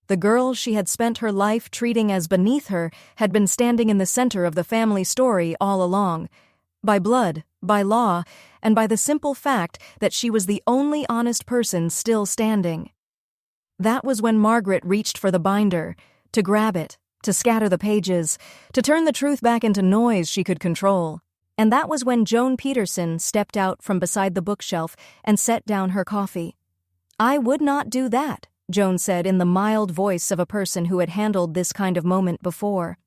The girl she had spent her life treating as beneath her had been standing in the center of the family story all along. By blood, by law, and by the simple fact that she was the only honest person still standing. That was when Margaret reached for the binder, to grab it, to scatter the pages, to turn the truth back into noise she could control. And that was when Joan Peterson stepped out from beside the bookshelf and set down her coffee. "I would not do that," Joan said in the mild voice of a person who had handled this kind of moment before.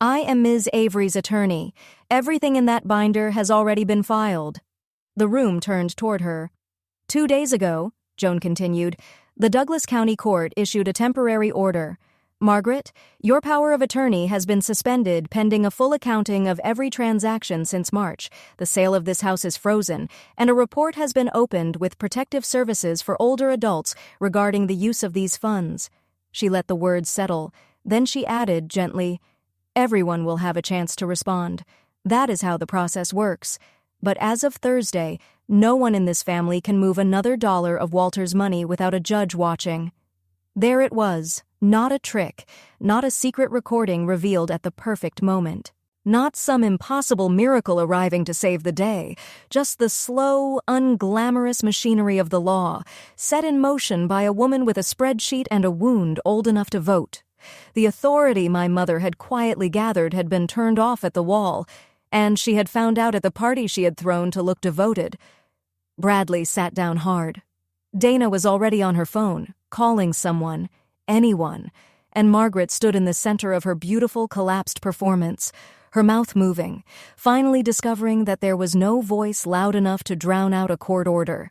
"I am Ms. Avery's attorney. Everything in that binder has already been filed." The room turned toward her. 2 days ago, Joan continued, The Douglas County Court issued a temporary order. Margaret, your power of attorney has been suspended pending a full accounting of every transaction since March. The sale of this house is frozen, and a report has been opened with protective services for older adults regarding the use of these funds. She let the words settle. Then she added gently, everyone will have a chance to respond. That is how the process works. But as of Thursday, no one in this family can move another dollar of Walter's money without a judge watching. There it was, not a trick, not a secret recording revealed at the perfect moment. Not some impossible miracle arriving to save the day, just the slow, unglamorous machinery of the law, set in motion by a woman with a spreadsheet and a wound old enough to vote. The authority my mother had quietly gathered had been turned off at the wall, and she had found out at the party she had thrown to look devoted. Bradley sat down hard. Dana was already on her phone, calling someone, anyone, and Margaret stood in the center of her beautiful, collapsed performance, her mouth moving, finally discovering that there was no voice loud enough to drown out a court order.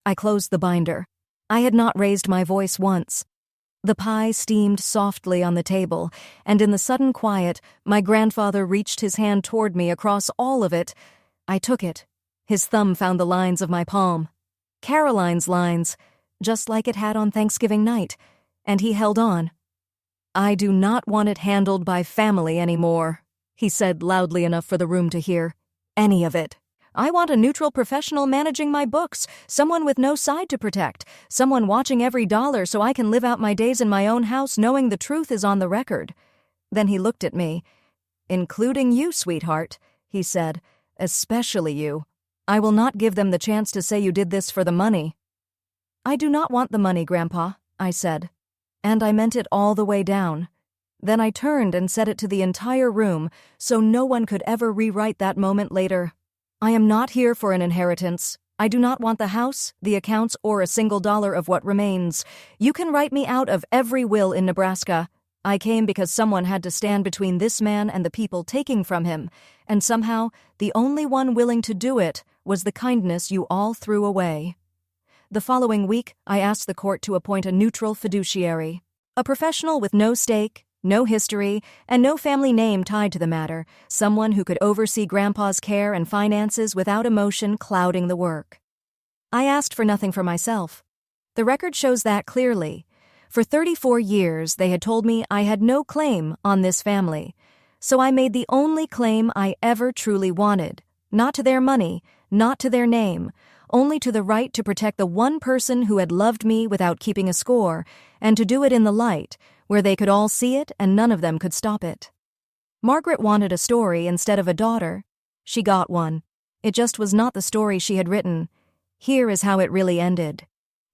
I closed the binder. I had not raised my voice once. The pie steamed softly on the table, and in the sudden quiet, my grandfather reached his hand toward me across all of it. I took it. His thumb found the lines of my palm. Caroline's lines, just like it had on Thanksgiving night, and he held on. I do not want it handled by family anymore, he said loudly enough for the room to hear. Any of it. I want a neutral professional managing my books, someone with no side to protect, someone watching every dollar so I can live out my days in my own house knowing the truth is on the record. Then he looked at me. Including you, sweetheart, he said, especially you. I will not give them the chance to say you did this for the money. I do not want the money, Grandpa, I said. And I meant it all the way down. Then I turned and said it to the entire room, so no one could ever rewrite that moment later. I am not here for an inheritance. I do not want the house, the accounts, or a single dollar of what remains. You can write me out of every will in Nebraska. I came because someone had to stand between this man and the people taking from him, and somehow the only one willing to do it was the kindness you all threw away. The following week, I asked the court to appoint a neutral fiduciary, a professional with no stake, no history, and no family name tied to the matter, someone who could oversee Grandpa's care and finances without emotion clouding the work. I asked for nothing for myself. The record shows that clearly. For 34 years, they had told me I had no claim on this family, so I made the only claim I ever truly wanted, not to their money, not to their name, only to the right to protect the one person who had loved me without keeping a score, and to do it in the light, where they could all see it and none of them could stop it. Margaret wanted a story instead of a daughter. She got one. It just was not the story she had written. Here is how it really ended.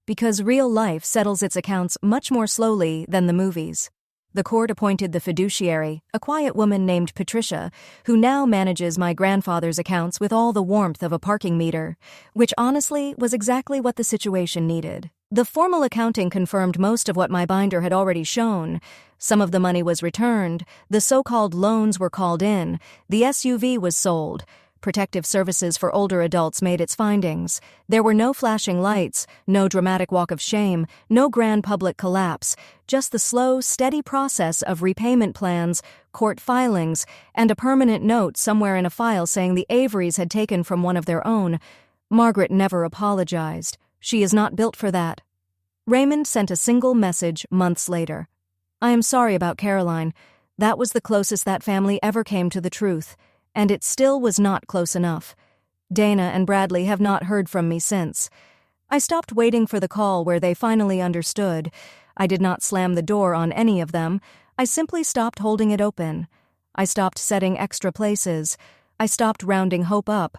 Because real life settles its accounts much more slowly than the movies. The court appointed the fiduciary, a quiet woman named Patricia, who now manages my grandfather's accounts with all the warmth of a parking meter, which honestly was exactly what the situation needed. The formal accounting confirmed most of what my binder had already shown. Some of the money was returned, the so-called loans were called in, the SUV was sold. Protective Services for Older Adults made its findings. There were no flashing lights, no dramatic walk of shame, no grand public collapse, just the slow, steady process of repayment plans, court filings, and a permanent note somewhere in a file saying the Averys had taken from one of their own. Margaret never apologized. She is not built for that. Raymond sent a single message months later. I am sorry about Caroline. That was the closest that family ever came to the truth. And it still was not close enough. Dana and Bradley have not heard from me since. I stopped waiting for the call where they finally understood. I did not slam the door on any of them. I simply stopped holding it open. I stopped setting extra places. I stopped rounding hope up.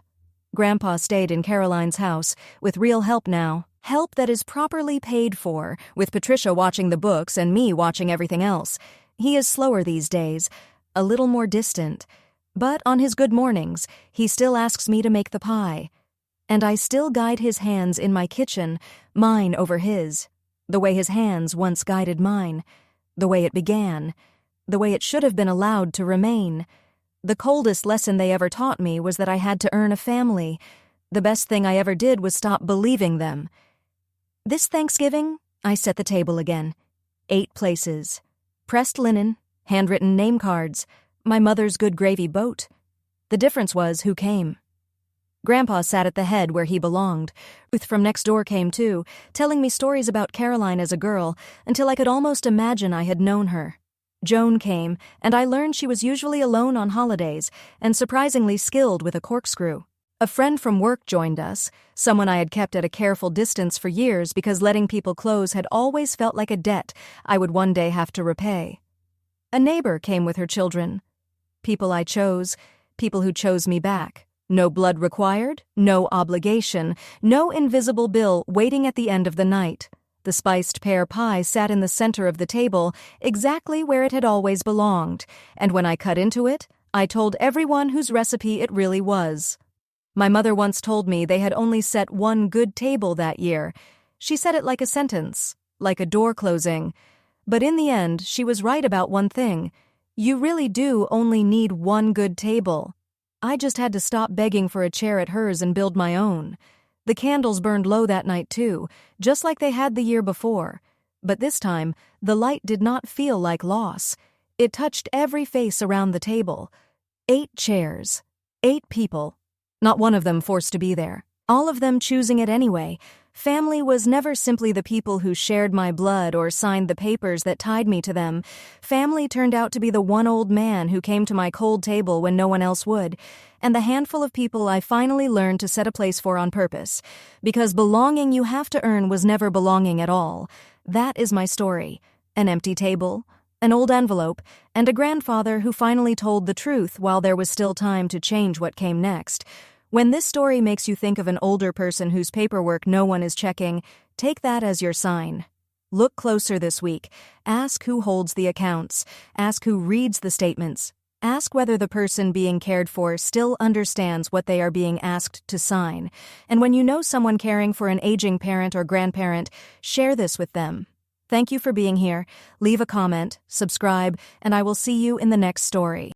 Grandpa stayed in Caroline's house, with real help now. Help that is properly paid for, with Patricia watching the books and me watching everything else. He is slower these days, a little more distant. But on his good mornings, he still asks me to make the pie. And I still guide his hands in my kitchen, mine over his. The way his hands once guided mine. The way it began. The way it should have been allowed to remain. The coldest lesson they ever taught me was that I had to earn a family. The best thing I ever did was stop believing them. This Thanksgiving, I set the table again. 8 places. Pressed linen, handwritten name cards, my mother's good gravy boat. The difference was who came. Grandpa sat at the head where he belonged. Ruth from next door came too, telling me stories about Caroline as a girl, until I could almost imagine I had known her. Joan came, and I learned she was usually alone on holidays, and surprisingly skilled with a corkscrew. A friend from work joined us, someone I had kept at a careful distance for years because letting people close had always felt like a debt I would one day have to repay. A neighbor came with her children. People I chose, people who chose me back. No blood required, no obligation, no invisible bill waiting at the end of the night. The spiced pear pie sat in the center of the table, exactly where it had always belonged, and when I cut into it, I told everyone whose recipe it really was. My mother once told me they had only set one good table that year. She said it like a sentence, like a door closing. But in the end, she was right about one thing. You really do only need one good table. I just had to stop begging for a chair at hers and build my own. The candles burned low that night too, just like they had the year before. But this time, the light did not feel like loss. It touched every face around the table. 8 chairs. 8 people. Not one of them forced to be there. All of them choosing it anyway. Family was never simply the people who shared my blood or signed the papers that tied me to them. Family turned out to be the one old man who came to my cold table when no one else would, and the handful of people I finally learned to set a place for on purpose. Because belonging you have to earn was never belonging at all. That is my story. An empty table, an old envelope, and a grandfather who finally told the truth while there was still time to change what came next. When this story makes you think of an older person whose paperwork no one is checking, take that as your sign. Look closer this week. Ask who holds the accounts. Ask who reads the statements. Ask whether the person being cared for still understands what they are being asked to sign. And when you know someone caring for an aging parent or grandparent, share this with them. Thank you for being here. Leave a comment, subscribe, and I will see you in the next story.